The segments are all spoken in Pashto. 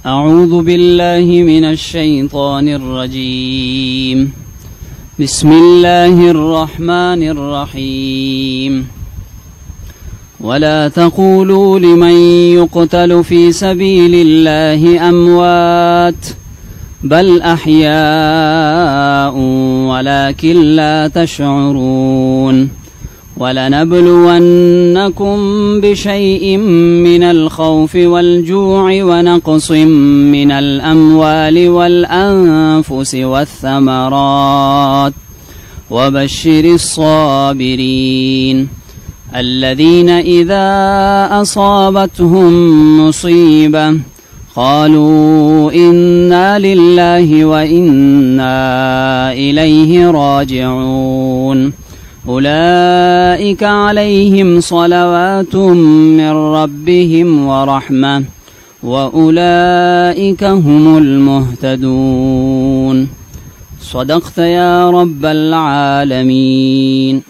أعوذ بالله من الشيطان الرجيم. بسم الله الرحمن الرحيم. ولا تقولوا لمن يقتل في سبيل الله أموات بل أحياء ولكن لا تشعرون. ولنبلونكم بشيء من الخوف والجوع ونقص من الأموال والأنفس والثمرات وبشر الصابرين الذين إذا أصابتهم مصيبة قالوا إنا لله وإنا إليه راجعون. أولئك عليهم صلوات من ربهم ورحمة وأولئك هم المهتدون. صدقت يا رب العالمين.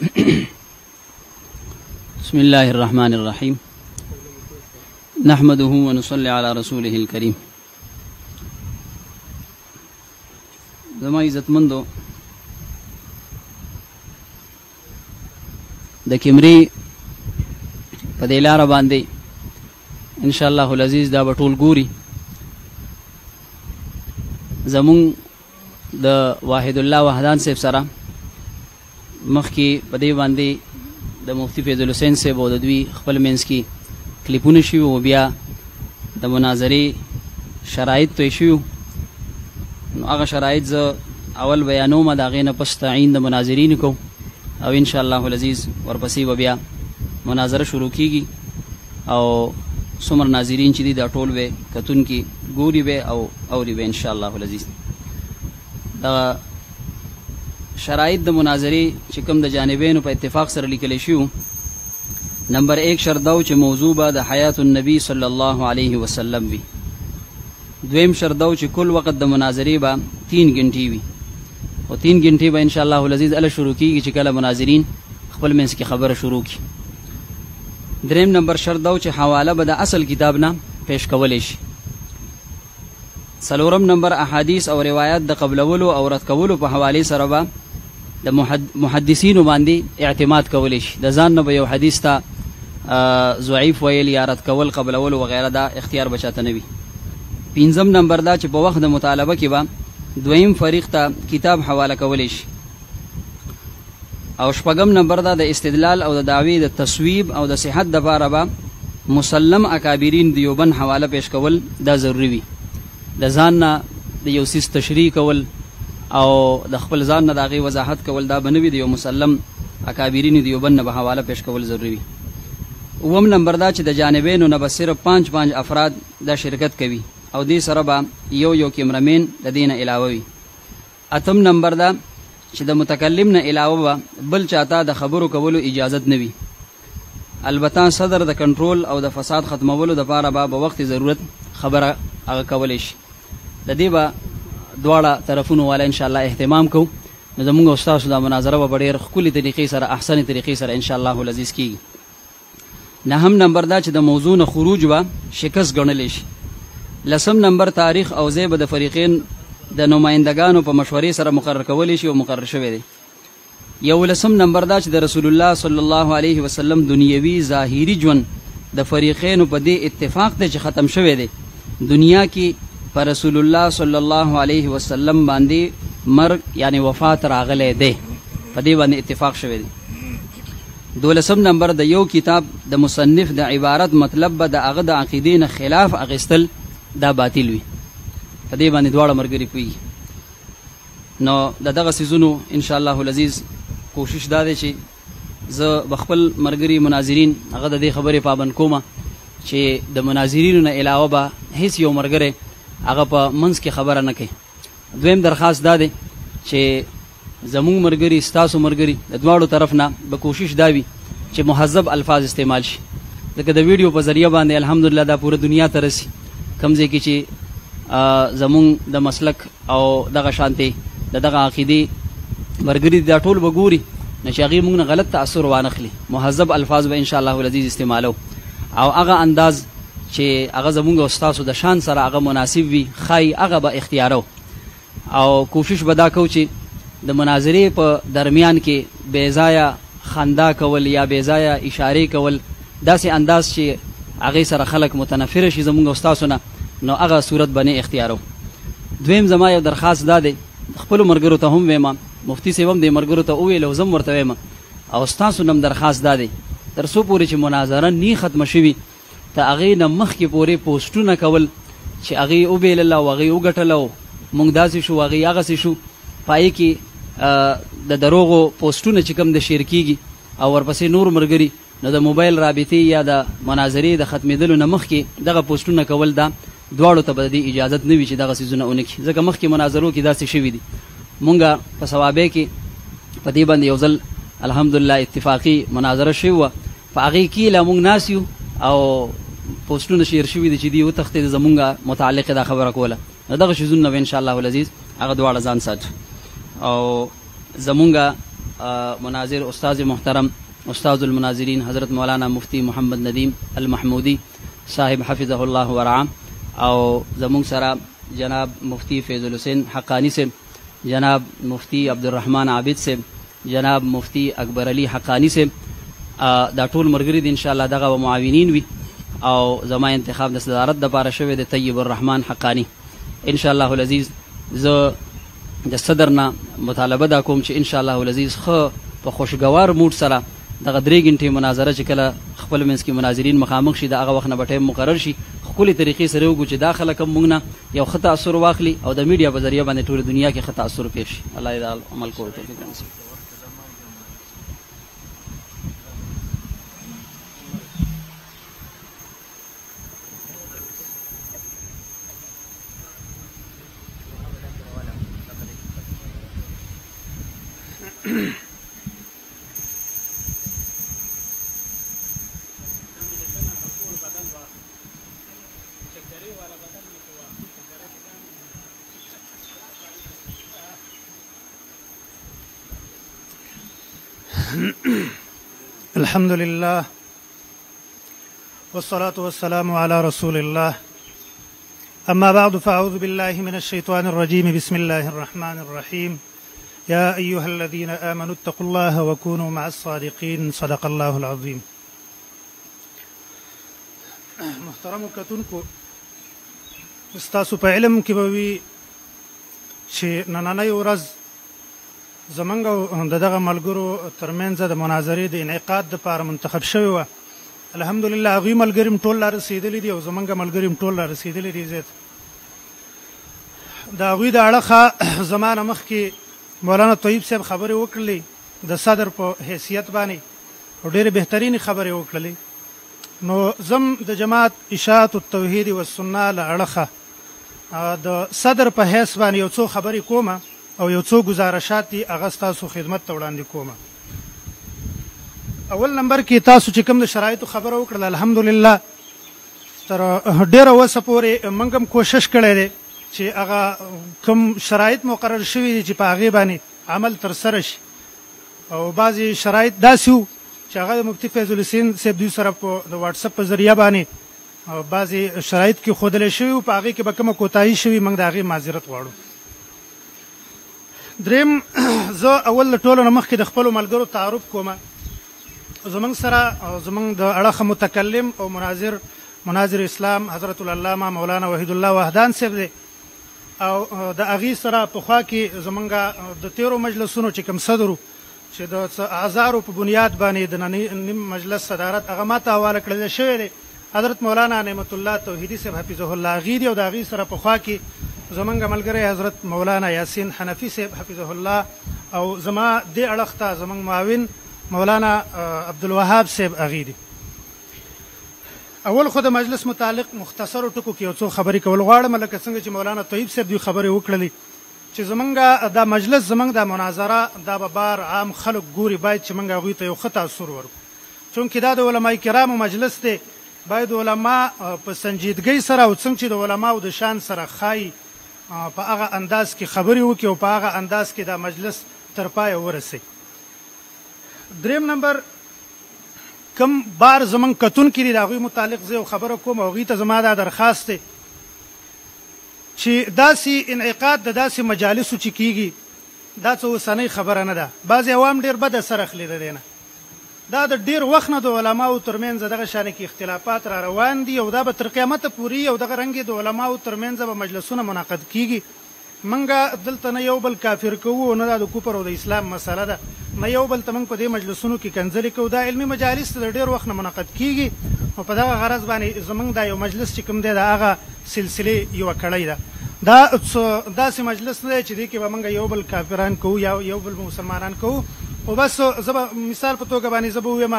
بسم الله الرحمن الرحيم. نحمده ونصلي على رسوله الكريم. زما عزت مندو د کیمرې په دې لاره باندې ان شاء الله العزیز دا به ټول ګوري. زمون د واحد الله وحدان صاحب سره مخکې په دې باندې د مفتی فیض الحسین صاحب او د دوی خپل منځ کې کلیپونه شوي او بیا د مناظرې شرایط توی شوي. نو هغه شرایط زه اول بیانوم، د هغې نه پس تعیین د مناظرین کوم او ان شاء الله العزیز ورپسې به بیا مناظره شروع کیږي او څومره ناظرین چې دي دا ټول به کتونکي ګوري به او اوري به ان شاء الله العزیز. دا شرایط د مناظرې چې کوم د جانبینو په اتفاق سره لیکلی شوي. نمبر 1 شرط دا چې موضوع به د حیات النبی صلی الله علیه وسلم وي. دویم شرط دا چې کل وخت د مناظرې به 3 غنټې وي او 3 غنټې به ان شاء الله العزیز ال شروع کیږي چې کله مناظرین خپل منځ کې خبره شروع کی. دریم نمبر شرط دا چې حواله به د اصل کتاب نه پیش کولای شي. څلورم نمبر احادیث او روایت د قبلولو او رد کولو په حواله سره به د محدثینو باندې اعتماد کولای شي. د ځان نه به یو حدیث ته ضعیف ویل یا رد کول قبلول وغیرہ دا اختیار بچاته نه وي. پنځم نمبر دا چې په وخت د مطالبه کې به دویم فریق ته کتاب حواله کولی شي. او شپږم نمبر دا د استدلال او د دعوی د تصویب او د صحت دپاره به مسلم اکابرین دیوبند حواله پیش کول دا ضروری وي. د ځان نه د یو څیز تشریح کول او د خپل ځان نه د هغې وضاحت کول دا به نه وي. د یو مسلم اکابرین دیوبند نه به حواله پیش کول ضروری وي. اووم نمبر دا چې د جانبینو نه به صرف 5 افراد دا شرکت کوي او دې سره به یو کیمرامین د دې نه علاوه وي. اتم نمبر دا چې د متکلم نه علاوه به بل چاته د خبرو کولو اجازت نه وي. البته صدر د کنټرول او د فساد ختمولو دپاره به په وخت ضرورت خبره هغه کولی شي. د دې به دواړه طرفونو والا ان شاء الله اهتمام کوو. نو زمونږ او ستاسو دا مناظره به په ډېر ښکلې طریقې سره احسنې طریقې سره ان شاء الله العزیز کیږي. نهم نمبر دا چې د موضوع نه خروج به شکست ګڼلی شي. لسم نمبر تاریخ او ځای به د فریقین د نمایندګانو په مشورې سره مقرر کولی شي او مقرر شوی دی. 11 نمبر دا چې د رسول الله صلی الله علیه وسلم دنیوي ظاهري ژوند د فریقینو په دې اتفاق دی چې ختم شوی دی. دنیا کې پر رسول الله صلی الله علیه وسلم باندې مرګ یعنی وفات راغلی دی، په دې باندې اتفاق شوی دی. 12 نمبر د یو کتاب د مصنف د عبارت مطلب به د هغه د عقیدې نه خلاف اخیستل دا باطل وي. په دې باندې دواړه ملګري پوهېږي. نو د دغه څیزونو ان شاء الله العزیز کوشش دا دی چې زه به خپل ملګري مناظرین هغه د دې خبرې پابند کومه چې د مناظرینو نه علاوه به هیڅ یو ملګری هغه په منځ کې خبره نه کوي. دویم درخواست دا دی چې زمونږ ملګري ستاسو ملګري د دواړو طرف نه به کوشش دا وي چې مهذب الفاظ استعمال شي. ځکه د ویډیو په ذریعه باندې الحمدلله دا پوره دنیا ته رسي. کوم ځای کې چې زمونږ د مسلک او دغه شانتې د دغه عقیدې ملګري دا ټول به ګوري نو چې هغې موږ نه غلط تاثر وانخلي. مهذب الفاظ به انشاءالله العزیز استعمالو او هغه انداز چې هغه زمونږ او ستاسو د شان سره هغه مناسب وي ښایي هغه به اختیارو او کوشش به دا کوو چې د مناظرې په درمیان کې بېځایه خندا کول یا بېځایه اشارې کول داسې انداز چې هغې سره خلک متنفره شي زمونږ او ستاسو نه نو هغه صورت به نه اختیارو. دویم زما یو درخواست دا دی خپلو ملګرو ته هم ویمه مفتي صاحب هم دې ملګرو ته وویل او زه هم ورته ویمه او ستاسو نه هم درخواست دا دی تر څو پورې چې مناظره نی ختمه شوي ته هغې نه مخکې پورې پوسټونه کول چې هغې وبیلله او هغې وګټله او موږ داسې شو هغې هغسې شو په هغې کې د دروغو پوسټونه چې کوم د شیر کېږي او ورپسې نور ملګري نو د موبایل رابطې یا د مناظرې د ختمېدلو نه مخکې دغه پوسټونه کول دا دواړو ته به د دې اجازت نه وي چې دغه څیزونه ونه کړي ځکه مخکې مناظرو کې داسې شوي دي. مونږ په ثوابۍ کې په دې باندې یو ځل الحمدلله اتفاقي مناظره شوې وه په هغې کې لا مونږ ناست یو او پوسټونه شیر شوي دي چې دي وتښتېد زمونږ متعلق دا خبره کوله نو دغه شیزونه به انشاءالله العزیز هغه دواړه ځان ساتو. او زمونږ مناظر استاذ محترم استاذ المناظرین حضرت مولانا مفتی محمد ندیم المحمودی صاحب حفظه الله ورعاه او زمونږ سره جناب مفتی فیض الحسین حقانی صاحب جناب مفتی عبدالرحمن عابد صاحب جناب مفتی اکبر علی حقانی صاحب دا ټول ملګري دي انشاءالله دغه معاونین وي او زما انتخاب د صدارت دپاره شوی د طیب الرحمن حقانی انشاءالله العزیز. زه د صدر نه مطالبه دا کوم چې انشاءالله العزیز ښه په خوشګوار موډ سره دغه 3 غنټې مناظره چې کله خپل منځ کې مناظرین مخامخ شي د هغه وخت نه به ټایم مقرر شي ښکلې طریقې سره وګورو چې دا خلک هم موږ نه یو ښه تاثر واخلي او د میډیا په ذریعه باندې ټوله دنیا کې ښه تاثر پېښ شي. الله یې دا عمل کولو توفیق نصیب کړي. الحمد لله والصلاة والسلام على رسول الله أما بعد فأعوذ بالله من الشيطان الرجيم بسم الله الرحمن الرحيم يا أيها الذين آمنوا اتقوا الله وكونوا مع الصادقين صدق الله العظيم. محترم کتونکو ستاسو په علم کې به وي چې نننۍ ورځ زمونږ او د دغه ملګرو ترمنځ د مناظرې د انعقاد دپاره منتخب شوې وه. الحمدلله هغوی ملګري هم ټول لا رسېدلي دي او زمونږ ملګري هم ټول لا رسېدلي دي. زیات د هغوی د اړخه زما نه مخکې مولانا طیب صاحب خبرې وکړلې د صدر په حیثیت باندې او ډېرې بهترینې خبرې وکړلې. نو زم د جماعت اشاعت التوحید والسنه له اړخه د صدر په حیث باندې یو څو خبرې کومه او یو څو گزارشات دي هغه ستاسو خدمت ته وړاندې کومه. اول نمبر کې تاسو چې کوم د شرایطو خبره وکړله الحمدلله تر ډېره وسه پورې موږ هم کوشش کړی دی چې هغه کوم شرایط مقرر شوي دي چې په هغې باندې عمل ترسره شي او بعضې شرایط داسې وو چې هغه د مفتي فیض الحسین صاحب دوی سره په د واټسپ په ذریعه باندې بعضې شرایط کې ښودلی شوي وو په هغې کې به کومه کوتاهي شوي موږ د هغې معذرت غواړو. دریم زه اول له ټولو نه مخکې د خپلو ملګرو تعارف کومه. زمونږ سره زمونږ د اړخه متکلم او مناظر اسلام حضرت العلامه مولانا وحید الله وحدان صاحب دی او د هغې سره پخوا کې زمونږ د تیرو مجلسونو چې کوم صدر چې د اعذارو په بنیاد باندې د نیم مجلس صدارت هغه ما ته حواله کړل شوی دی حضرت مولانا نعمت الله توحیدي صاحب حفظه الله هغې دي او د هغې سره پخوا کې زمونږ ملګری حضرت مولانا یاسین حنفي صاحب حفظه الله او زما دې اړخ ته زمونږ معاون مولانا عبدالوهاب صاحب هغې دي. اول خو د مجلس متعلق مختصرو ټکو کې یو څو خبرې کول غواړم لکه څنګه چې مولانا طیب صاحب دوی خبرې وکړلې چې زمونږ دا مجلس زمونږ دا مناظره دا به بار عام خلک ګوري باید چې موږ هغوی ته یو ښه تاثر ورکړو چونکې دا د علماء کرامو مجلس دی باید علما په سنجیدګۍ سره او څنګه چې د علماو د شان سره ښایي په هغه انداز کې خبرې وکړي او په هغه انداز کې دا مجلس تر پایه ورسوي. دریم نمبر کم بار زمونږ کتونکي دي د هغوی متعلق زه یو خبره کوم او هغوی ته زما دا درخواست دی چې داسې انعقاد د داسې مجالسو چې کیږي دا څه اوسنۍ خبره نه ده. بعضې عوام ډېر بد اثر اخلي د دې نه. دا د ډېر وخت نه د علماو ترمنځ دغه شانې کې اختلافات را روان دي او دا به تر قیامته پورې او دغه رنګې د علماو ترمنځ به مجلسونه منعقد کیږي. منګه دلته نه یو بل کافر کوو او نه دا د کفر او د اسلام مسله ده، نه یو بل ته موږ په دې مجلسونو کې کنځلې کوو. دا علمي مجالس د ډېر وخت نه منعقد کیږي او په دغه غرض باندې زموږ دا یو مجلس چې کوم دی د هغه سلسلې یوه کړۍ ده. دا داسې مجلس نه دی چې دې کې به موږ یو بل کافران کوو یا یو بل مسلمانان کوو. او بس زه به مثال په توګه باندې زه به ووایم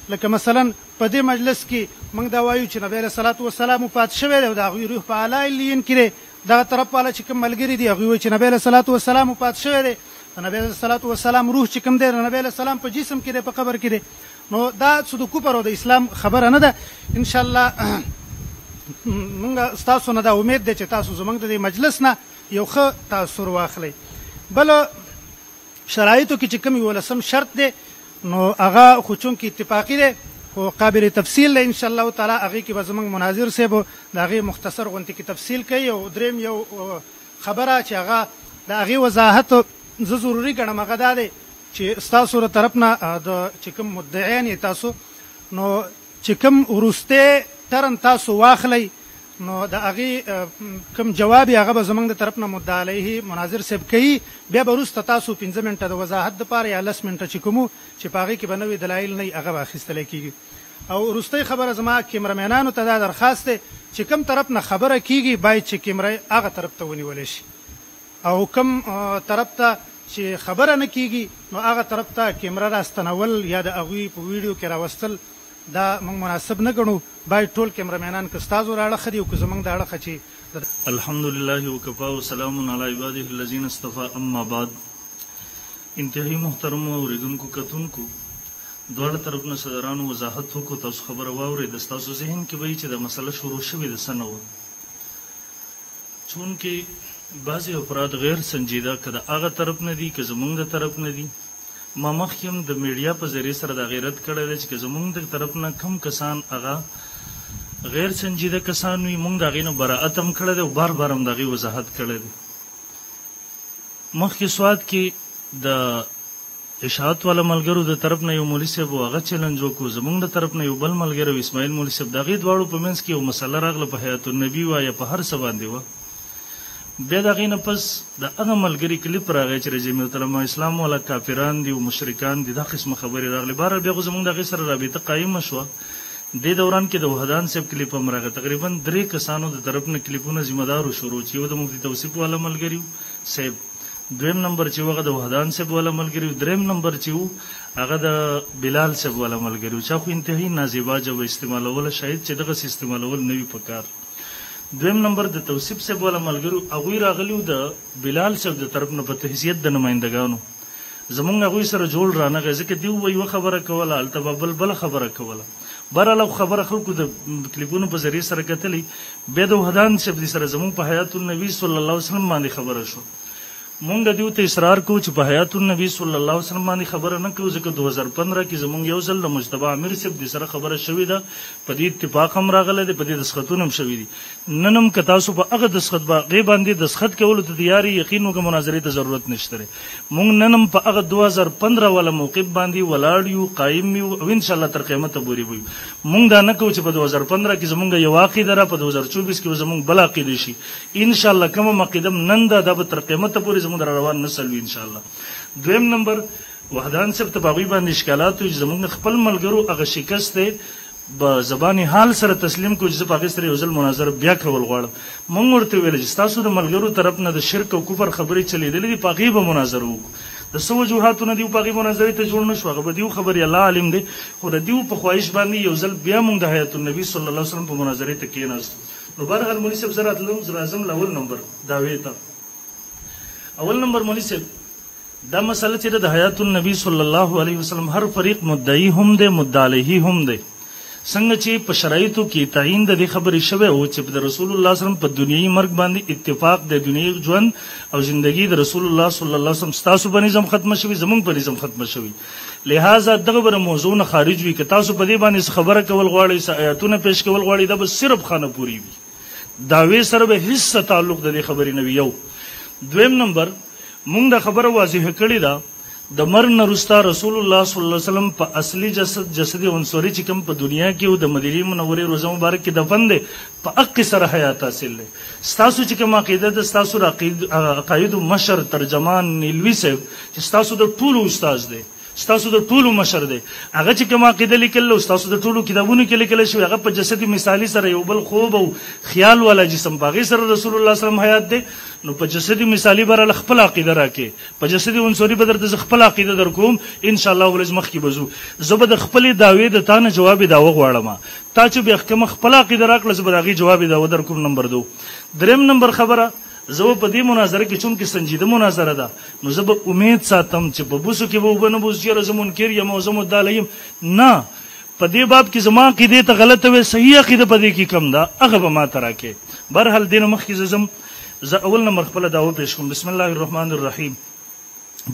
لکه مثلا په دې مجلس کې موږ دا وایو چې نبی علیه صلات وسلام وفات شوی دی او د هغوی روح په اعلی علیین کې دی. دغه طرف والا چې کوم ملګري دي هغوی وایي چې نبی علیه صلات وسلام وفات شوی دی، د نبی علیه صلات وسلام روح چې کوم دی د نبی علیه السلام په جسم کې دی، په قبر کې دی. نو دا څه د کفر او د اسلام خبره نه ده. انشاءالله موږ ستاسو نه دا امید دی چې تاسو زموږ د دې مجلس نه یو ښه تاثر واخلئ. بل شرایطو کې چې کوم 11 شرط دی نو هغه خو چونکې اتفاقي دی خو قابل تفصیل دی انشاءالله تعالی. هغې کې به زموږ مناظر صاحب د هغې مختصر غونتې کې تفصیل کوي. او دریم یو خبره چې هغه د هغې وضاحت زه ضروري ګڼم هغه دا دی چې ستاسو له طرف نه د چې کوم مدعیان یې تاسو نو چې کوم وروستی ټرن تاسو واخلئ نو د هغې کوم جواب یې هغه به زموږ د طرف نه مدعا علیه مناظر صاحب کوي. بیا به وروسته تاسو 15 منټه د وضاحت دپاره یا 10 منټه چې کومو چې په هغې کې به نوې دلایل نه وي هغه به اخیستلی کېږي. او وروستۍ خبره زما کیمرمینانو ته دا درخواست دی چې کوم طرف نه خبره کېږي باید چې کیمره هغه طرف ته ونیولی شي او کوم طرف ته چې خبره نه کېږي نو هغه طرف ته کیمره راستنول یا د هغوی په ویډیو کې راوستل دا موږ مناسب نه ګڼو. باید ټول کیمرمینان که ستاسو د اړخه دي او که زموږ د اړخه چې الحمدلله وکفا وسلام علی عباده الذین اصطفى اما بعد. انتهایی محترم اوریدونکو کتونکو دواړه طرف نه صدرانو وضاحت وکړو. تاسو خبره واورئ. ستاسو ذهن کې به وي چې د مسله شروع شوې د څه نه وه، چونکې بعضې افراد غیر سنجیده که د هغه طرف نه دي که زموږ د طرف نه دي. ما مخکې هم د میډیا په ذریعې سره د هغې رد کړی دی چې که زموږ د طرف نه کوم کسان هغه غیر سنجیده کسان وي موږ د هغې نه براعت هم کړی دی او بار بار هم د هغې وضاحت کړی دی. مخکې سواد کې د اشاعت والا ملګرو د طرف نه یو مولي صاحب و هغه چلنج وکړو، زموږ د طرف نه یو بل ملګری اسماعیل مولي صاحب، د هغې دواړو په منځ کې یو مسله راغله په حیات النبي وه یا په هر څه باندې وه. بیا د هغې نه پس د هغه ملګري کلیپ راغی چې رجیع محترمه اسلام والا کافران دي او مشرکان دي، دا قسمه خبرې راغلې. بهرحال بیا خو زموږ د هغې سره رابطه قایمه شوه. دې دوران کې د وحدان صاحب کلیپ هم راغی. تقریبا 3 کسانو د طرف نه کلیپونه ذمه دارو شروع چې یو د مفتي توصیف والا ملګري صاحب، دویم نمبر چې هغه د وحدان صاحب والا ملګري، دریم نمبر چې هغه د بلال صاحب والا ملګري. چا خو انتهایی نازیبا ژبه استعمالوله، شاید چې دغسې استعمالول نه وي په کار. دویم نمبر د توصیف صاحب والا ملګرو هغوی راغلي وو د بلال صاحب د طرف نه په حیثیت د نمایندګانو. زمونږ هغوی سره جوړ رانغی ځکه دوی به یوه خبره کوله هلته به بله خبره کوله. بهرحال خبره خلکو د کلیپونو په ذریعې سره کتلې. بیا د وحدان صاحب سره زمونږ په حیات النبي صلی الله علیه وسلم باندې خبره شو. مونږ دیو ته اصرار کوو چې په حیات النبي صلی الله علیه وسلم باندې خبره نه کوو ځکه 2015 کې زمونږ یو ځل د مجتبی امیر صاحب د سره خبره شوې ده، په دې اتفاق هم راغلی دی، په دې دسخطونه هم شوي دي. نن هم که تاسو په هغه دسخط باندې دسخط کولو ته تیار یقین وکړه مناظرې ته ضرورت نشته دی. مونږ نن هم په هغه 2015 والا موقف باندې ولاړ یو، قایم یو او انشاءالله تر قیامته پورې به یو. مونږ دا نه کوو چې په 2015 کې زمونږ یو عقیده ده، په 2024 کې به زمونږ بل عقیده شي. انشاءالله کومه عقیده نن ده دا به تر قیامته پورې زمونږ روان نسل وي انشاءالله. دویم نمبر وحدان صاحب ته په هغوی باندې اشکالات وي چې زموږ خپل ملګرو هغه شکست دی په زبان حال سره تسلیم کړو چې زه په هغې سره یو ځل مناظره بیا کول غواړم. موږ ورته ویل چې ستاسو د ملګرو طرف نه د شرک او کفر خبرې چلېدلې دي، په هغې به مناظره وکړو. د څه وجوهاتو نه دیو په هغې مناظرې ته جوړ نه شو، هغه به دیو خبرې الله عالم دی، خو د دیو په خواهش باندې یو ځل بیا موږ د حیات النبي صلی الله علیه وسلم په مناظرې ته کېناستو. نو بهرحال مولي صاحب زه راځم له اول نمبر دعوې ته. اول نمبر مولي صاحب دا مسله چې د حیات النبي صلی الله علیه وسلم هر فریق مدعی هم دی، مدعا علیه هم دی. څنګه چې په شرایطو کې تعین د دې خبرې شوی او چې د رسول الله صلی الله علیه وسلم په دنیوي مرګ باندې اتفاق د دنیوي ژوند او ژوندۍ د رسول الله صلی الله علیه وسلم ستاسو په نظام ختم شوی زمونږ په نظام ختم شوی لہذا دغه بر موضوع نه خارج وي که تاسو په دې باندې خبره کول غواړئ آیاتونه پیش کول غواړئ دا به صرف خانه پوری وي داوی سره به هیڅ تعلق د دې خبرې نه وي یو دویم نمبر مونږ د خبره واضح کړې ده د مرګ نه وروسته رسول الله صلی الله علیه وسلم په اصلي جسد عنصري چې کوم په دنیا کې او د مدینې منورې روضه مبارک کې دفن دی په حق سره حیات حاصل دی ستاسو چې کوم عقیده ده ستاسو عقایدو مشر ترجمان نیلوي صاحب چې ستاسو د ټولو استاد دی ستاسو د ټولو مشر دی هغه چې کوم عقیده لیکل او ستاسو د ټولو کتابونو کې لیکل شوی هغه په جسد مثالی سره یو بل خوب او خیال والا جسم باغی سره رسول الله صلی الله علیه وسلم حیات دی نو په جسد مثالی بر خپل عقیده راکې په جسد عنصري بدر د خپل عقیده در کوم ان شاء الله ولز مخ کې بزو زبد خپل داوی د تانه جواب داوه غواړم تا چې به خپل عقیده راکړل زبد هغه جواب داوه در کوم نمبر 2 دریم نمبر خبره زه په دې مناظره کې چون کې سنجیده مناظره ده نو زه به امید ساتم چې په بوسو کې به وبنه بوس چې زمون کې یم او زمو دالیم نه په دې باب کې زما عقیده ته غلطه وي صحیح عقیده په دې کې کم ده هغه به ما تراکه برحال دین مخ کې زه اول نمبر خپل داوا پیش کوم بسم الله الرحمن الرحیم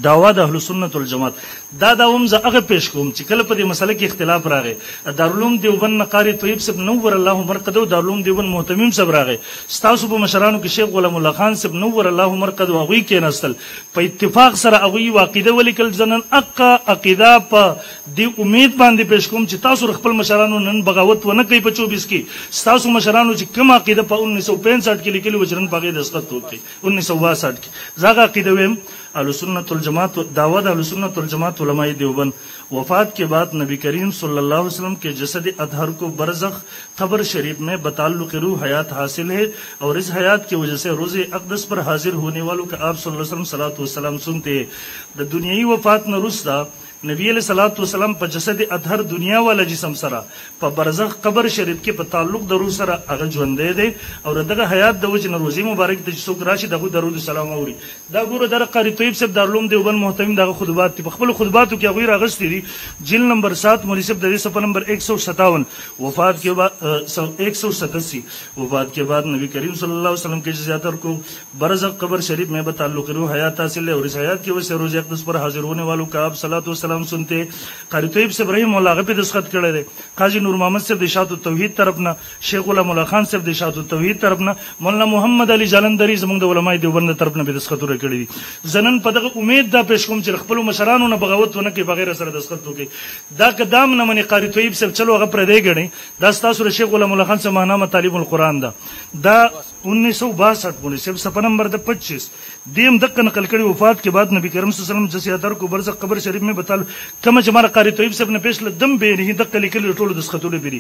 داوا د اهل سنت والجماعت دا داوم زه هغه پیش کوم چې کله په دې مسله کې اختلاف راغی دارالعلوم دیوبند قاری طیب صاحب نور الله مرقدو دارالعلوم دیوبند محتمم صاحب راغی ستاسو په مشرانو کې شیخ غلام الله خان صاحب نور الله مرقدو هغه کې نستل په اتفاق سره هغه واقعده ولیکل ځنن عقیده په دې امید باندې پیش کوم چې تاسو خپل مشرانو نن بغاوت ونه کوي په 24 کې ستاسو مشرانو چې کوم عقیده په 1965 کې لیکلي وجرن باغې دستخط وکړي 1962 کې زغه عقیده ویم اهل سنت والجماعت دعوت اهل سنت والجماعت علماء دیوبند وفات کے بعد نبی کریم صلی اللہ علیہ وسلم کے جسد اطہر کو برزخ قبر شریف میں بتعلق روح حیات حاصل ہے اور اس حیات کی وجہ سے روز اقدس پر حاضر ہونے والوں کا آپ صلی اللہ علیہ وسلم صلاۃ والسلام سنتے ہیں دنیائی وفات نہ رسدا نبی علیہ الصلوۃ والسلام په جسد اطهر دنیا والا جسم سره په برزخ قبر شریف کې په تعلق درو سره هغه ژوندې دی او دغه حیات د وجه روزي مبارک د څوک راشي دغه درود سلام اوري دا ګوره در قاری طیب صاحب دارالعلوم دیوبند محتمم دغه خطبات په خپل خطباتو کې هغه راغستې دي جلد نمبر 7 مولوی صاحب د صفحه نمبر 157 وفات کے بعد 187 وفات کے بعد نبی کریم صلی اللہ علیہ وسلم کے جسد اطہر کو برزخ قبر شریف میں بتعلق روح حیات حاصل ہے اور اس حیات کی وجہ سے روز اقدس پر حاضر ہونے والوں کا آپ صلاۃ والسلام سنتے قاری طیب صاحب رحم الله غفی دسخط کړی دی قاضی نور محمد صاحب د اشاعت التوحید طرفنا شیخ غلام الله خان صاحب د اشاعت التوحید طرفنا مولانا محمد علی جالندری زموږ د علماء دیوبند طرفنا به دسخطونه کړی دي زنن په دغه امید دا پیش کوم چې خپل مشرانو نه بغاوت ونه کوي بغیر سره دسخط وکړي دا قدم نه منی قاری طیب صاحب چلو هغه پر دی غړي دا تاسو شیخ غلام الله خان صاحب ماهنامه تعلیم القرآن دا 1962 پورې صفحه نمبر 25 دیم دغه نقل کړي وفات کے بعد نبی کریم صلی الله علیه وسلم جسد اطہر کو برزخ قبر شریف میں بتال کما چې مار قاری طیب صاحب نه پیش لدم به نه دغه لیکل ټولو دسخطونه بری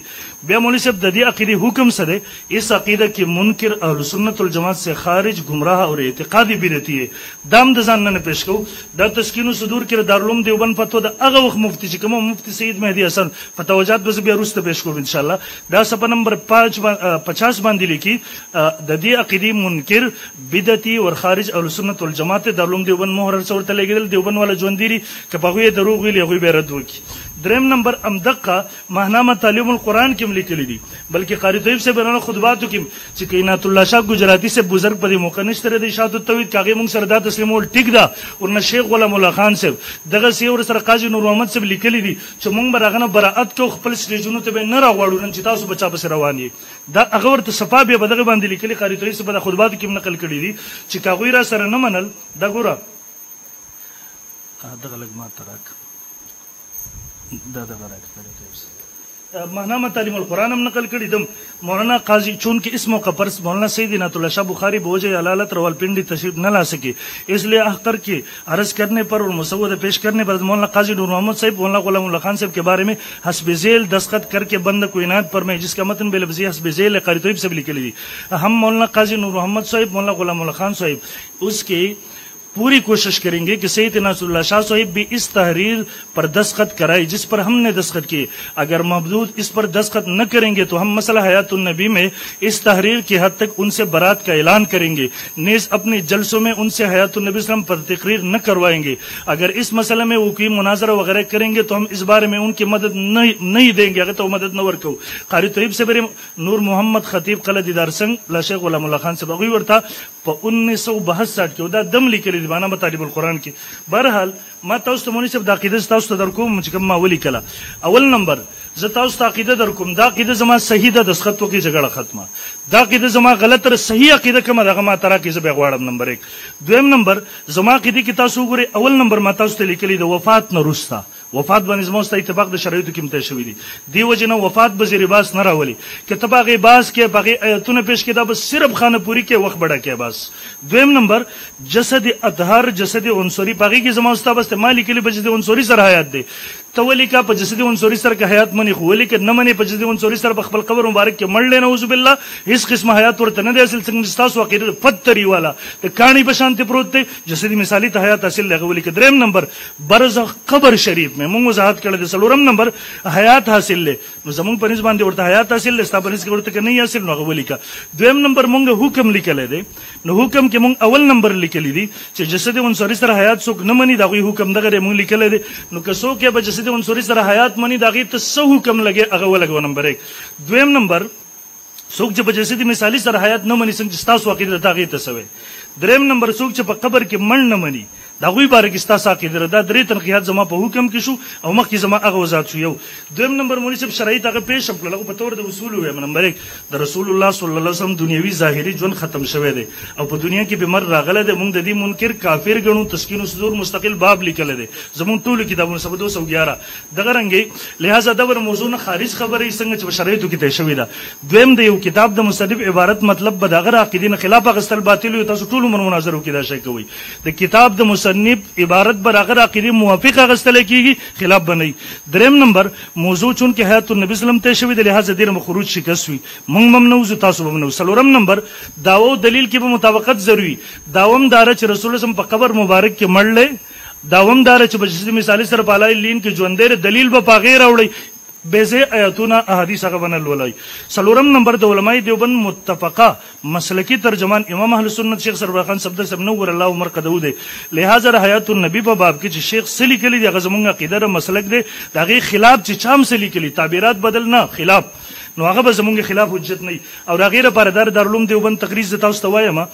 بیا مولوی صاحب د دې عقیده حکم سره اس عقیده کې منکر اهل سنت والجماعت سے خارج گمراہ اور اعتقادی بدعتی ہے دام د ځان نه پیش کو دا تسکین صدور کې دارالعلوم دیوبند فتوا د هغه وخت مفتی چې کوم مفتی سید مهدی حسن فتواجات به بیا روسته پیش کوم ان شاء الله دا صفحه نمبر 50 باندې لیکي د دې عقیده منکر بدعتی اور خارج اهل سنت والجماعت دارالعلوم دیوبند محرر څورته لګیدل دیوبند والا ژوندېری کپاغوی دروغ ویل هغه به رد وکي دریم نمبر امدقه ماهنامه تعلیم القرآن کې لیکلي دي بلکې قاری طیب سے بیان خطباتو کې چې کینات الله شاه گجراتی سے بزرگ په موقع نشته د اشاعت التوحید کاغه موږ سره دا تسلیمول ټیک ده ورنه شیخ غلام الله خان صاحب دغه سی ور سره قاضی نور محمد صاحب لیکلي دي چې موږ برغنه براءت کو خپل سټیجونو ته نه راوړو نن چې تاسو بچا بس روان دي دا هغه ورته صفه به بدغه باندې لیکلي قاری طیب سے په خطباتو کې نقل کړي دي چې کاغوی را سره نه منل دا ګوره دغه لګ ما ترک دا ماهنامه تعلیم القرآن هم نقل کړي دم مولانا قاضی چون کے اس موقع پر مولانا سید عنایت اللہ شاہ بخاری بوجھ علالت راولپنڈی تشریف نہ لا سکے اس لیے اختر کی عرض کرنے پر اور مسودہ پیش کرنے پر مولانا قاضی نور محمد صاحب مولانا غلام اللہ خان صاحب کے بارے میں حسب ذیل دستخط کر کے بند کو عنایت پر میں جس کا متن بے لفظی حسب ذیل قاری طیب سے لکھ لی ہم مولانا قاضی نور محمد صاحب مولانا غلام اللہ خان صاحب اس کے पूरी कोशिश करेंगे कि सैयद नासरुल्लाह शाह साहिब भी इस तहरीर पर दस्तखत कराए जिस पर हमने दस्तखत किए। अगर महदूद इस पर दस्तखत न करेंगे तो हम मसला हयातुन नबी में इस तहरीर की हद तक उनसे बरात का ऐलान करेंगे, नेज अपने जलसों में उनसे हयातुन नबी सल्लल्लाहु अलैहि वसल्लम पर तकरीर न करवाएंगे। अगर इस मसले में वो कोई मुनाजरा वगैरह करेंगे तो हम इस बारे में उनकी मदद नहीं देंगे। अगर तो मदद न वर्को कारी तोयब से बरे नूर मोहम्मद खतीब कला दीदार संघ लाशेख गुलामुल्लाह खान से बगवी वर्ता 1962 के उदा दम लिखे दीवाना बतालिबुल कुरान की। बहरहाल मा ताउस तो मोनी सब दाकीदा ताउस तो दरको मुजकम्मा वली कला अवल नंबर ज ताउस ताकीदा दरकुम दाकीदा जमा सही द दस्खत की झगड़ा खत्मा दाकीदा जमा गलत र सही अकीदा कमा दगमा तरा की जब गवाड़म नंबर 1 दोम नंबर जमा कीदी की तासु गुरे अवल नंबर मा ताउस ते लिखली द वफात न रुस्ता वफात बनिज मोस्ता इत्तेफाक द शरीयत की मुतशवी दी दी वजह वफात बजीर बास न रावली के तबागे बास के बागे आयतुन पेश किया बस सिर्फ खाना पूरी के वक्त बड़ा के बास दोम नंबर जसद अतहर जसद उनसरी बागी की जमास्ता बस माली के लिए बजद उनसरी सर हयात दे तवली का जसद उनसरी सर का हयात मनी खुली के न मनी जसद उनसरी सर बखबल कबर मुबारक के मर लेना उजुबिल्ला इस किस्म हयात और तनदे असल संगस्तास वकीद फतरी वाला ते कहानी बशांति प्रोते जसद मिसाली हयात असल लगवली के द्रेम नंबर बरज़ कबर शरीफ में मुंग वजाहत कर सलोरम नंबर हयात हासिल ले जमुंग पनिस बांधे उड़ता हयात हासिल ले स्तापनिस के उड़ते के नहीं हासिल नगवली का द्वेम नंबर मुंग हुक्म लिखले दे न हुक्म के मुंग अवल नंबर लिखली दी चे जसद उनसरी सर हयात सुक न मनी दागी हुक्म दगरे मुंग लिखले दे न कसो के जसद उनसरी सर हयात मनी दागी तो सौ हुक्म लगे अगवल लगवा नंबर 1 द्वेम नंबर सुख जब जसद मिसाली सर हयात न मनी संस्ता स्वाकिद दागी तसवे द्रेम नंबर सुख च कबर के मन न मनी दागुई बारे किस्ता साकिद दा दरे तनखियात जमा पे हुक्म किशु और मख की जमा अगवजात छु यौ दोम नंबर मोनी सब शराइत आगे पेश हम लगो बतौर द उसूल हुए नंबर 1 द रसूलुल्लाह सल्लल्लाहु अलैहि वसल्लम दुनियावी जाहिरी जोन खत्म शवे दे और पे दुनिया की बीमार रागले दे मुंग ददी मुनकिर काफिर गणु तस्कीन सुदूर मुस्तकिल बाब लिखले दे जमुन टूल किताबों सब 211 दगरंगे लिहाजा दवर मौजू न खारिज खबर संग च शराइत की तशवीदा दोम दे किताब द मुसन्निफ इबारत मतलब बदागर अकीदीन खिलाफ गस्तल बातिल हो तसु टूल मन मुनाजर की दा शक हुई द किताब द मुसन्निफ इबारत बरागर अकीदी मुवाफिक गस्तले की खिलाफ बनाई द्रेम नंबर मौजू चुन के हयातुन नबी सल्लम तशवीद लिहाजा दिन मखरूज शिकस्वी मंग ममनूज तासु ममनू सलोरम नंबर दावो दलील की मुताबिकत जरूरी दावम दार च रसूल सम कबर मुबारक के मड़ले दावम दार च बजस मिसाली सर पालाई लीन के जुंदेर दलील ब पागैर औड़ई बेजे आयतुना अहादीस आगा बनल वलाई सलोरम नंबर द उलमाए देवबंद मुत्तफका मसलकी तर्जमान इमाम अहले सुन्नत शेख सरवर खान सब्द सब नवर अल्लाह उमर कदऊदे लिहाजा हयातुन नबी प बाब के शेख सली के लिए गजमुंगा अकीदा मसलक दे दागे खिलाफ चिचाम सली के लिए ताबीरात बदलना खिलाफ नो आगे बजमुंगे खिलाफ हुज्जत नहीं और आगे पारदार दारुल देवबंद तकरीज देता उस्तवायमा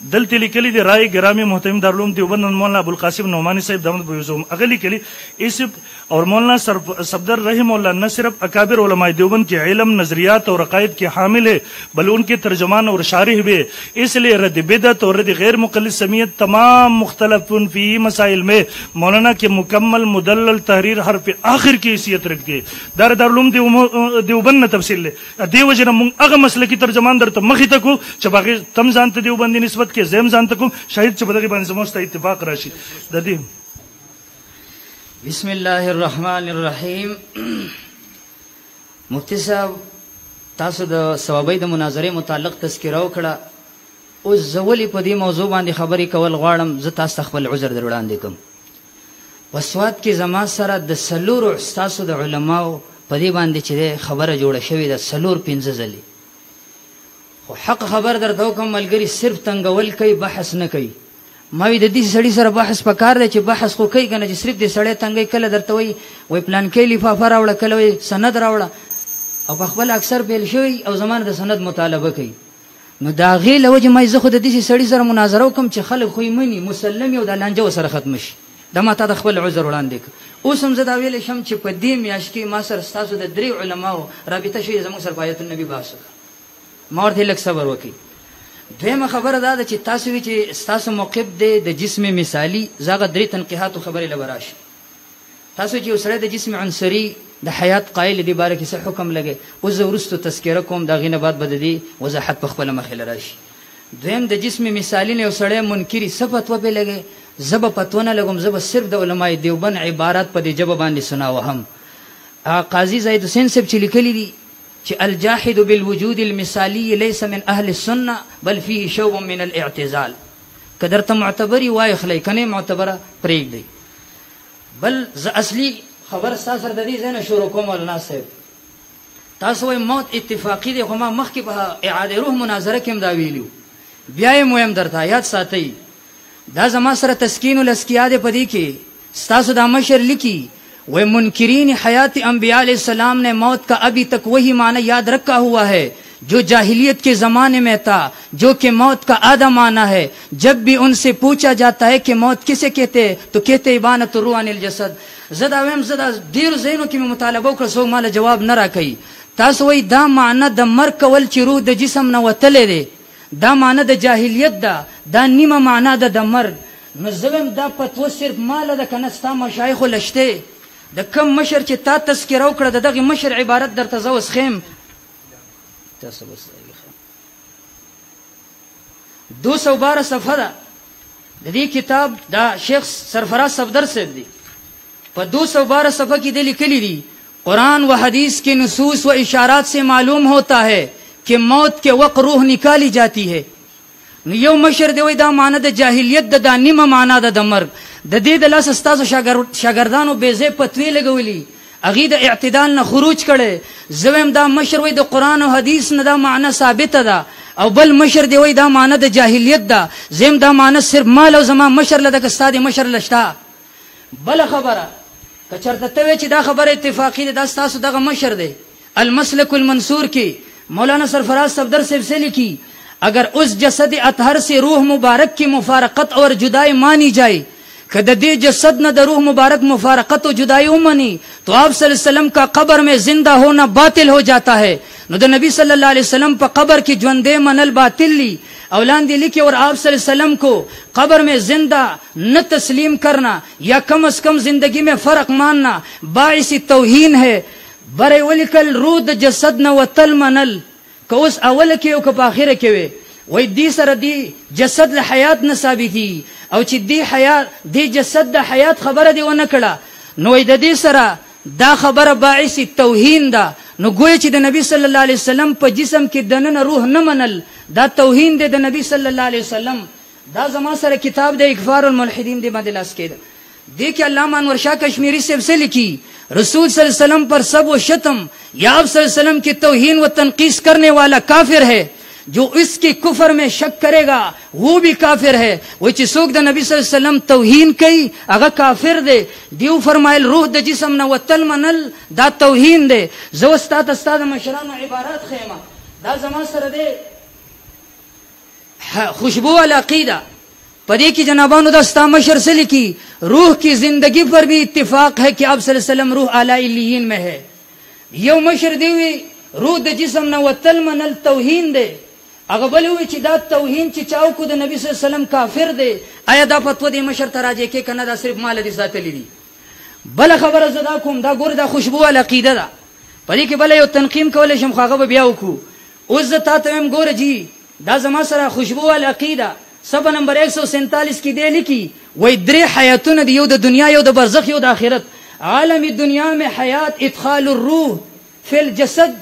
दल तेली के लिए राय गिरामी मोहतरम दारुल देवबंद मौलाना अबुल कासिम नौमानी साहब दामद बुजुम अगली के लिए इस और मौलाना सफदर रहीमुल्लाह न सिर्फ अकाबिर उलमाए देवबंद के इल्म नजरियात और अकायद के हामिल है बल्कि उनके तर्जमान और शारिह भी, इसलिए रद्द बिदअत और रद्द गैर मुक़ल्लिद समेत तमाम मुख्तलिफ़ फी मसाइल में मौलाना के मुकम्मल मुदल्लल तहरीर हर पे आखिर की हैसियत रखते दारुल देवबंद न तफसील ले देवजन मुंग अग मसले की तर्जमान दर मखी तक हो चबाके तम जानते देवबंदी निस्बत के जेम जानते को शाहिद चबदगी बन समझता इत्तेफाक राशि ददी बिस्मिल्लाहिर्रहमानिर्रहीम मुफ्ती साहब तासु द सवाबई द मुनाजरे मुताल्लिक तस्किरा वकड़ा उस जवली पदी मौजू बांधी खबरी कवल गवाड़म ज तास खपल उजर दर वड़ांदे कम वसवात की जमा सरा द सलूर तासु द उलमाओ पदी बांधी चिदे खबर जोड़ शवी द सलूर पिंज जली हक खबर दर दो कम मलगरी सिर्फ तंगवल कई बहस न कई मावी ददी सड़ी सर बहस पकार दे च बहस को कई कने सिर्फ दे सड़े तंगई कल दर तवई वही प्लान के लिफाफा रावड़ा कल वही सनद रावड़ा और बखबल अक्सर पेल शोई और जमान द सनद मुतालबा कई नो दागी लवज माई ज खुद ददी सड़ी सर मुनाजरो कम च खल खुई मनी मुसल्लम यो द लांजो सर खत्म श दमा ता खपल उजर वड़ान देख उस हम जदा वेल शम च पदीम याशकी मासर स्तासु द द्री उलमाओ राबिता शई जम सर पायतुन नबी बास मार थे लग सबर वकी द्वेम खबर दादा ची तासु विच तासु मौक़िफ दे द जिस्म मिसाली जागा द्री तनकीहात खबर लबराश तासु ची उसरे द जिस्म अंसरी द हयात कायल दी बारे से हुक्म लगे उस जरूरत तस्किरा कोम दागिन बाद बददी वजाहत पखपल मखल राश द्वेम द जिस्म मिसाली ने उसरे मुनकिरी सफत व पे लगे जब पतवना लगम जब सिर्फ द उलमाए देवबंद इबारत पदी जब बांधी सुनावा हम काजी ज़ैद हुसैन से ची लिखली दी अल जाहिद बिल वजूद अल मिसाली लैस मिन अहल सुन्ना बल फीही शौब मिन अल इअ्तिज़ाल که درته معتبري وای خلی کنه معتبره پرېږدئ. بل زه اصلي خبر ستاسو سره د دې ځای نه شروع کوم. مولانا صاحب تاسو وایي موت اتفاقي دی، خو ما مخکې په اعاده روح مناظره کې هم دا ویلي، بیا یې مهم درته یاد ساتئ. دا زما سره تسکین الاسکیا دی، په دې کې ستاسو دا مشر لیکي وہ منکرین حیات انبیاء علیہ السلام نے موت کا ابھی تک وہی معنی یاد رکھا ہوا ہے جو جاہلیت کے زمانے میں تھا، جو کہ موت کا آدھا معنی ہے. جب بھی ان سے پوچھا جاتا ہے کہ موت کسے کہتے تو کہتے ابانت الروح عن الجسد. زدا ویم زدا ډیر زینو کې مطالبه وکړه، څوک مال جواب نه راکړي. تاسو وایي دا معنی د مرګ کول چې روح د جسم نه وتلې دی، دا معنی د جاهلیت ده، دا نیمه معنی ده د مرګ. نو زه ویم دا فتوا صرف ماله ده که نه ستا مشایخو لشته؟ د کم مشر چې تا تذکره وکړه د دغه مشر عبارت درته زه اوس ښیم. 212 صفحه ده د دې کتاب دا شیخ سرفراز صفدر صاحب دی، په 212 صفحه کې د لیکلي دي قرآن و حدیث کے نصوص و اشارات سے معلوم ہوتا ہے کہ موت کے وقت روح نکالی جاتی ہے. نو یو مشر دی وای دا معنی د جاهلیت د نیمه معنی د مرګ. د دې د لاس استاد شاګردانو بیزه پتوی لګولي، اغه د اعتدال نه خروج کړي. زویم دا مشر وای د قرآن او حدیث نه دا معنی ثابت ده، او بل مشر دی وای دا معنی د جاهلیت ده. زم دا معنی صرف مال او زما مشر لده کستاد مشر لشتا. بل خبره کچرته ته چې دا خبره اتفاقی ده، دا تاسو دغه مشر دی. المسلک المنصور کې مولانا سرفراز صفدر صاحب سے لکھی اگر اس جسد اطہر سے روح مبارک کی مفارقت اور جدائی مانی جائے کہ دے جسد نہ روح مبارک مفارقت و جدائی مانی تو آپ صلی اللہ علیہ وسلم کا قبر میں زندہ ہونا باطل ہو جاتا ہے. نو دا نبی صلی اللہ علیہ وسلم پر قبر کی جوندے منل باطل لی اولان دی لکھی، اور آپ صلی اللہ علیہ وسلم کو قبر میں زندہ نہ تسلیم کرنا یا کم از کم زندگی میں فرق ماننا باعث توہین ہے. برے ولکل رود جسد نہ وتل منل که اوس اول کې او که په اخره کې وي، وای دې سره دی جسد له حیات نه ثابتي، او چې دی حیات دی جسد د حیات خبره دی ونه کړه، نو وای د دې سره دا خبره باعث توهین ده. نو ګویا چې د نبی صلی الله علیه وسلم په جسم کې دننه روح نه منل دا توهین دی د نبی صلی الله علیه وسلم. دا زما سره کتاب د اکفار الملحدین دی باندې لاس کې ده. دې کې علامہ انور شاہ کشمیری صاحب سے لکھی رسول صلی اللہ علیہ وسلم پر سب و شتم یا آپ صلی اللہ علیہ وسلم کی توہین و تنقیص کرنے والا کافر ہے. جو اس کے کفر میں شک کرے گا وہ بھی کافر ہے. وہ چسوک دا نبی صلی اللہ علیہ وسلم توہین کئی اگا کافر دے. دیو فرمائل روح دا جسم نہ وتل منل دا توہین دے. زو استاد استاد مشران عبارات خیمہ دا زمان سر دے خوشبو العقیدہ پدې کې جنابانو دا ستا مشر سے لکھی روح کی زندگی پر بھی اتفاق ہے کہ آپ صلی اللہ علیہ وسلم روح اعلی علیین میں ہے. یو مشر دی وی روح د جسم نه وتل منل توهین دی، هغه بل وی چې دا توهین چې چاو کو د نبی صلی الله علیه وسلم کافر دی. آیا دا فتوا دی مشر تراجه کې کنه دا صرف مال دي ساتلی دي؟ بل خبره زدا کوم دا ګور دا خوشبو العقیده ده پدې کې بل یو تنقیم کول شم خو هغه بیا وکړو. اوس زتا ته هم ګور جی دا زما سره خوشبو العقیده صفحه نمبر 147 کی دی لکی وای درې حیاتونه دی، یو د دنیا یو د برزخ یو د آخرت. عالم دنیا میں حیات ادخال الروح فی الجسد،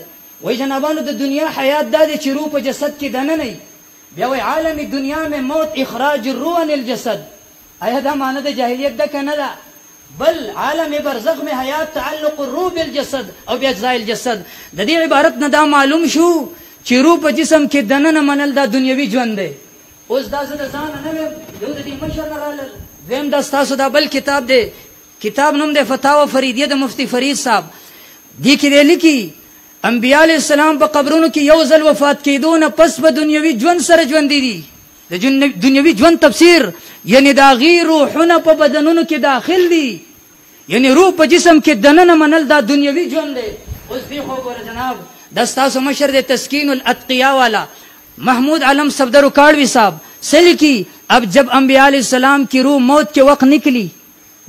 وای جنابانو د دنیا حیات دا دی چې روح په جسد کې دنه نه. بیا وای عالم دنیا میں موت اخراج الروح عن الجسد. آیا دا معنی د جاهلیت ده کنه ده؟ بل عالم برزخ میں حیات تعلق الروح بالجسد او باجزاء الجسد. د دې عبارت نه دا معلوم شو چې روح په جسم کې دنه نه منل دا دنیوي ژوند دی. اوس دا زه د ځان نه یو د دې مشر نه رالل زم دا تاسو دا بل کتاب دی، کتاب نوم دی فتاوا فریدیه د مفتی فرید صاحب. دی کې دی لیکي انبیاء علیہ السلام په قبرونو کې یو ځل وفات کېدو نه پس په دنیوي ژوند سره ژوند دي. د دنیوي ژوند تفسیر یعنی دا غیر روحونه په بدنونو کې داخل دي، یعنی روح په جسم کې دننه منل دا دنیوي ژوند دی. اوس دی خو ګوره جناب دا تاسو مشر دی تسکین الاتقیا والا محمود علم صفدر اکاڑوی صاحب سے لکھی اب جب انبیاء علیہ السلام کی روح موت کے وقت نکلی،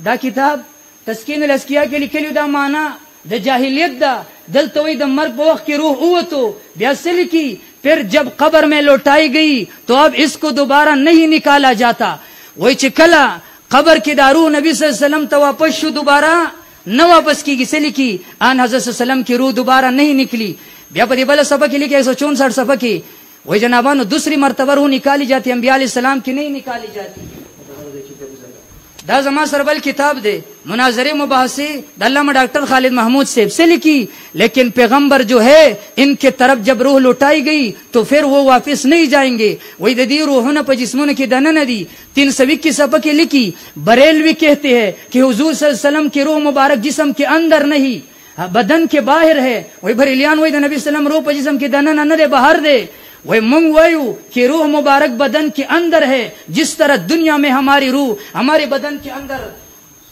دا کتاب تسکین الاسکیاء کے لکلی دا معنی دا جاہلیت دا دلتوی دا مرگ په وقت کی روح اوتو. بیا سے لکھی پھر جب قبر میں لوٹائی گئی تو اب اس کو دوبارہ نہیں نکالا جاتا. وہی چکلا قبر کی دا روح نبی صلی اللہ علیہ وسلم تو واپس شو دوبارہ نہ واپس کی گی. سے لکھی آن حضرت صلی اللہ علیہ وسلم کی روح دوبارہ نہیں نکلی. بیا په دې بل صفحه کې لیکي 164 صفحه کې वही जनाबानो दूसरी मरतबा रूह निकाली जाती, अंबिया अलैहिस्सलाम की नहीं निकाली जाती। दा जमा सरबल किताब दे मुनाजरे मुबाहसे अल्लामा डॉक्टर खालिद महमूद सेब से लिखी, लेकिन पैगंबर जो है इनके तरफ जब रूह लुटाई गई तो फिर वो वापस नहीं जाएंगे। वही ददी रूहों पर जिस्मों की दना नदी 320 की सफ़ा की लिखी। बरेलवी कहते हैं कि हुजूर सल्लल्लाहु अलैहि वसल्लम की रूह मुबारक जिस्म के अंदर नहीं बदन के बाहर है। वही बरेलियान वही नबी सल्लम रूह पर जिस्म की दना न दे बाहर दे। वही मंगवायु कि रूह मुबारक बदन के अंदर है, जिस तरह दुनिया में हमारी रूह हमारे बदन के अंदर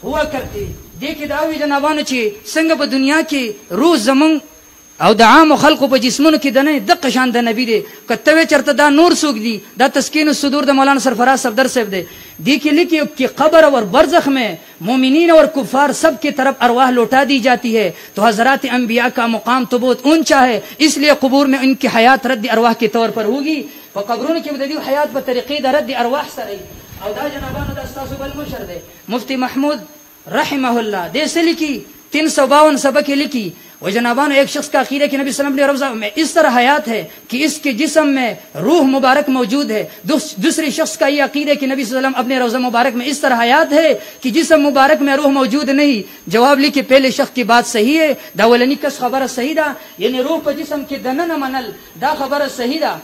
हुआ करती। देखिए दावी जनाबान ची संग ब दुनिया की रूह जमंग और दाम खल्को पर जिस्मन की दने दक शान द नबी दे कत्तवे चरता दा नूर सूख दी दा तस्कीन सुदूर द मौलाना सरफराज सफदर सेब दे देखिए लिखी कि कब्र और बरज़ख में मोमिनीन और कुफार सब की तरफ अरवाह लौटा दी जाती है। तो हजरत अंबिया का मुकाम तो बहुत ऊंचा है, इसलिए कबूर में उनकी हयात रद्द अरवाह के तौर पर होगी। तो कब्रों की बदली हयात पर तरीक़े रद्द अरवाह सर और दा जनाबान दा अस्तासुबल मुशर दे मुफ्ती महमूद रहमहुल्लाह दे से लिखी 352 सबक की लिखी। वो जनाबान एक शख्स का अकीदा कि नबी सल्लल्लाहु अलैहि वसल्लम में इस तरह हयात है कि इसके जिस्म में रूह मुबारक मौजूद है। दूसरी शख्स का ये अकीदा कि नबी सल्लल्लाहु अलैहि वसल्लम अपने रोज़ा मुबारक में इस तरह हयात है कि जिस्म मुबारक में रूह मौजूद नहीं। जवाब ली कि पहले शख्स की बात सही है, दावलनी कस खबर सही दा, यानी रूह पर जिस्म के दनन मनल दा खबर सही दा।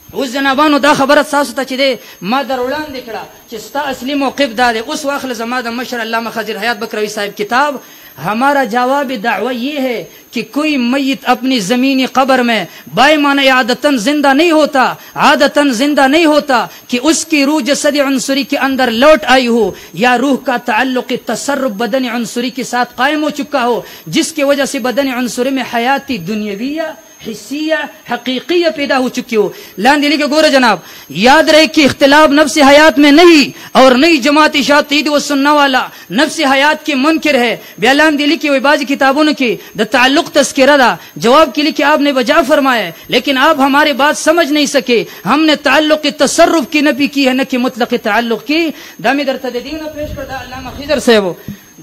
उस जनाबानो दा खबर सासु ता चिदे मा दरुलान दिखड़ा चिस्ता असली मौक़िफ़ दा दे उस वक्त जमा दा मशर अल्लामा खज़ीर हयात बकरवी साहिब किताब। हमारा जवाब दावा ये है कि कोई मय्यत अपनी जमीनी कब्र में बायमाना आदतन जिंदा नहीं होता, आदतन जिंदा नहीं होता कि उसकी रूह जसद अंसुरी के अंदर लौट आई हो या रूह का ताल्लुक तसर्रुफ बदन अंसुरी के साथ कायम हो चुका हो, जिसकी वजह से बदन अंसुरी में हयाती दुनियाविया हिस्सिया हकीकिया पैदा हो चुकी हो। लान दिली के गोरे जनाब याद रहे कि इख्तिलाफ नफ्स हयात में नहीं और नई जमात इशातीद व सुन्ना वाला नफ्स हयात के मुनकिर है। बयान दिली की वबाज किताबों की द ताल्लुक तस्किरा दा जवाब के लिए कि आपने वजह फरमाया, लेकिन आप हमारी बात समझ नहीं सके। हमने ताल्लुक तसर्रुफ की नफी की है, न कि मुतलक ताल्लुक की। दामी दर तददीन पेश कर दा अल्लामा खिज़र से वो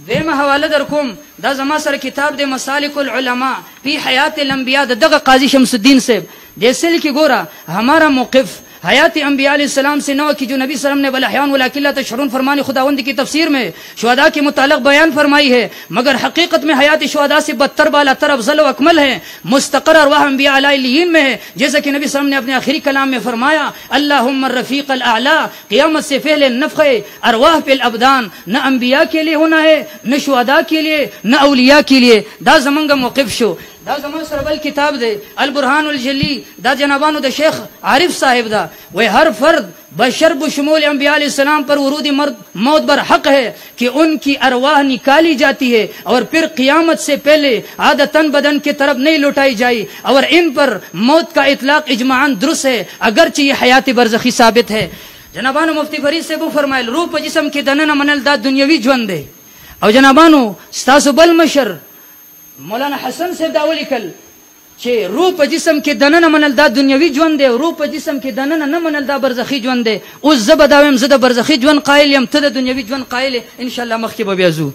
देम हवाला दरकुम दा जमा सर किताब दे मसालिकुल उलमा फी हयात अल अंबिया दग काजी शमसुद्दीन से जैसे लिखी गोरा हमारा मौक़िफ़ हयात अंबिया अलैहिस्सलाम से नौ की जो नबी सल्लम ने बल हयान वला किल्ला तशरून फरमान खुदावंद की तफसीर में शुहदा के मुतालिक बयान फरमाई है, मगर हकीकत में हयात शुहदा से बदतर बाला तर अफजल व अकमल है, मुस्तक़र अरवाह अंबिया अलैहिस्सलाम में है। जैसा कि नबी सल्लम ने अपने आखिरी कलाम में फरमाया अल्लाहुम्मा रफ़ीक़ अल आला, क़यामत से पहले नफ़ख़े अरवाह पे अबदान न अंबिया के लिए होना है, न शुहदा के लिए, न औलिया के लिए। दा ज़मंगा मौक़िफ़ शो दा जमा सरबल किताब दे अल बुरहान उल जली दा जनाबानो द शेख आरिफ साहिब दा वह हर फर्द बशर बशमूल अंबिया अलैहिस्सलाम पर वरूदी मौत बर हक है कि उनकी अरवाह निकाली जाती है और फिर क़यामत से पहले आदतन बदन की तरफ नहीं लौटाई जाए, और इन पर मौत का इतलाक इजमाअन दुरुस्त है अगरचे ये हयात बरज़खी साबित है। जनाबानो मुफ्ती फरीद से वो फरमायल रूह पर जिस्म के दनन मनल दा दुनियावी ज्वंद है। और जनाबानो स्तासु बल मशर मौलाना हसन से दावली कल चे रूह पर जिस्म के दनन मनल दा दुनियावी ज्वंद है, रूह पर जिस्म के दनन न मनल दा बरज़खी ज्वंद है। उस जबदावम ज़द बरज़खी ज्वंद कायल यम तद दुनियावी ज्वंद कायल इंशाअल्लाह मखके बबियाजू।